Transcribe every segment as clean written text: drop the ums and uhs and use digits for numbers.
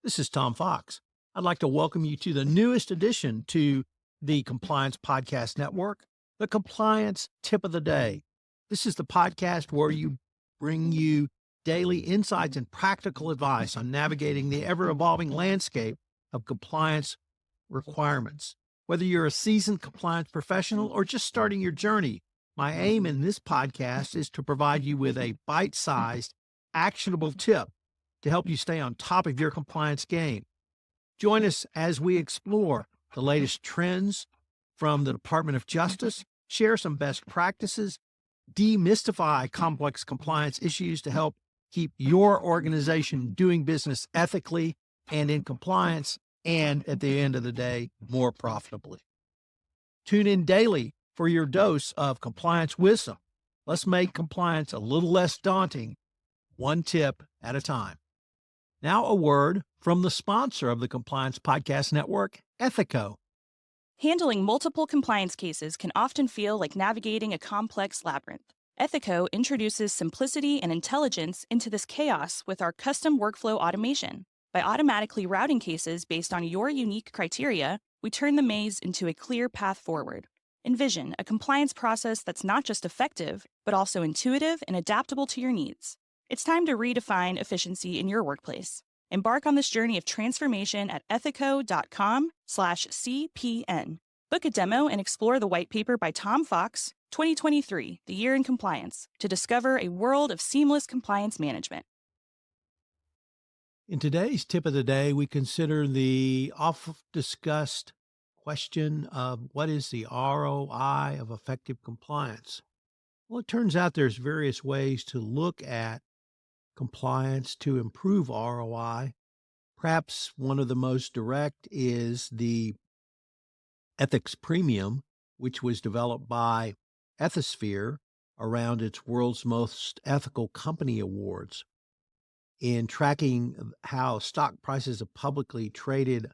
This is Tom Fox. I'd like to welcome you to the newest addition to the Compliance Podcast Network, the Compliance Tip of the Day. This is the podcast where you bring you daily insights and practical advice on navigating the ever-evolving landscape of compliance requirements. Whether you're a seasoned compliance professional or just starting your journey, my aim in this podcast is to provide you with a bite-sized, actionable tip to help you stay on top of your compliance game. Join us as we explore the latest trends from the Department of Justice, share some best practices, demystify complex compliance issues to help keep your organization doing business ethically and in compliance, and at the end of the day, more profitably. Tune in daily for your dose of compliance wisdom. Let's make compliance a little less daunting, one tip at a time. Now a word from the sponsor of the Compliance Podcast Network, Ethico. Handling multiple compliance cases can often feel like navigating a complex labyrinth. Ethico introduces simplicity and intelligence into this chaos with our custom workflow automation. By automatically routing cases based on your unique criteria, we turn the maze into a clear path forward. Envision a compliance process that's not just effective, but also intuitive and adaptable to your needs. It's time to redefine efficiency in your workplace. Embark on this journey of transformation at ethico.com/CPN. Book a demo and explore the white paper by Tom Fox, 2023, The Year in Compliance, to discover a world of seamless compliance management. In today's tip of the day, we consider the oft-discussed question of what is the ROI of effective compliance? Well, it turns out there's various ways to look at compliance to improve ROI. Perhaps one of the most direct is the ethics premium, which was developed by Ethisphere around its World's Most Ethical Company Awards. In tracking how stock prices of publicly traded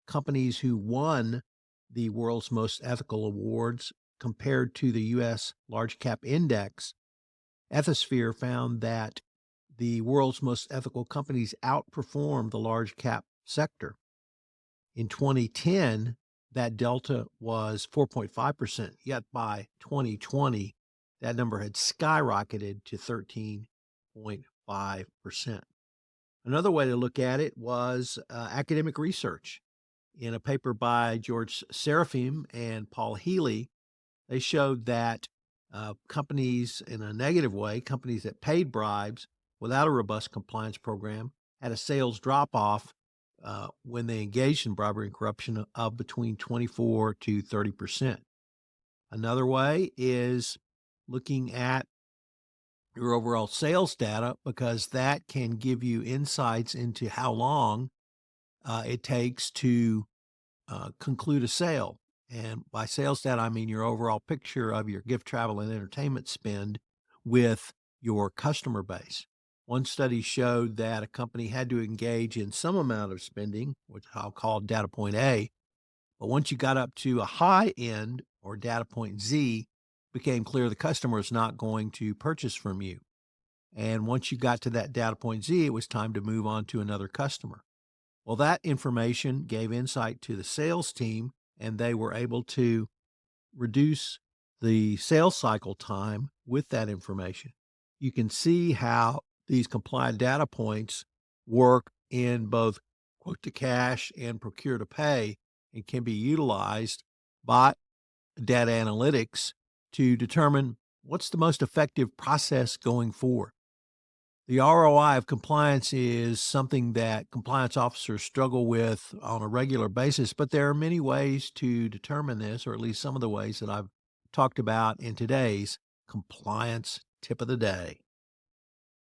companies who won the World's Most Ethical Awards compared to the U.S. Large Cap Index, Ethisphere found that the world's most ethical companies outperformed the large cap sector. In 2010, that delta was 4.5%, yet by 2020, that number had skyrocketed to 13.5%. Another way to look at it was academic research. In a paper by George Serafim and Paul Healy, they showed that companies, in a negative way, companies that paid bribes without a robust compliance program, had a sales drop-off when they engaged in bribery and corruption of between 24 to 30%. Another way is looking at your overall sales data, because that can give you insights into how long it takes to conclude a sale. And by sales data, I mean your overall picture of your gift, travel, and entertainment spend with your customer base. One study showed that a company had to engage in some amount of spending, which I'll call data point A, but once you got up to a high end, or data point Z, it became clear the customer is not going to purchase from you. And once you got to that data point Z, it was time to move on to another customer. Well, that information gave insight to the sales team, and they were able to reduce the sales cycle time with that information. You can see how these compliant data points work in both quote to cash and procure to pay, and can be utilized by data analytics to determine what's the most effective process going forward. The ROI of compliance is something that compliance officers struggle with on a regular basis, but there are many ways to determine this, or at least some of the ways that I've talked about in today's Compliance Tip of the Day.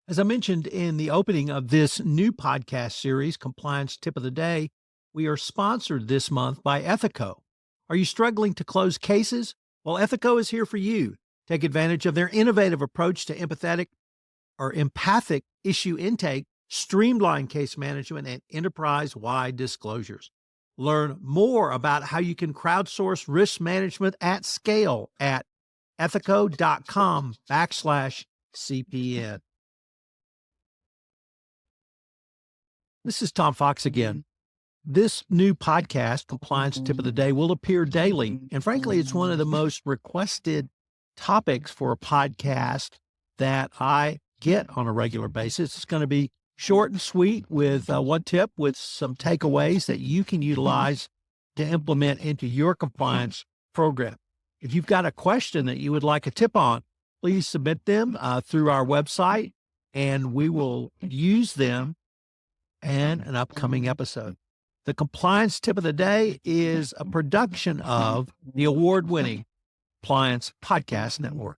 As I mentioned in the opening of this new podcast series, Compliance Tip of the Day, we are sponsored this month by Ethico. Are you struggling to close cases? Well, Ethico is here for you. Take advantage of their innovative approach to empathic issue intake, streamlined case management, and enterprise-wide disclosures. Learn more about how you can crowdsource risk management at scale at ethico.com/CPN. This is Tom Fox again. This new podcast, Compliance Tip of the Day, will appear daily. And frankly, it's one of the most requested topics for a podcast that I get on a regular basis. It's going to be short and sweet with one tip with some takeaways that you can utilize to implement into your compliance program. If you've got a question that you would like a tip on, please submit them through our website, and we will use them in an upcoming episode. The Compliance Tip of the Day is a production of the award-winning Compliance Podcast Network.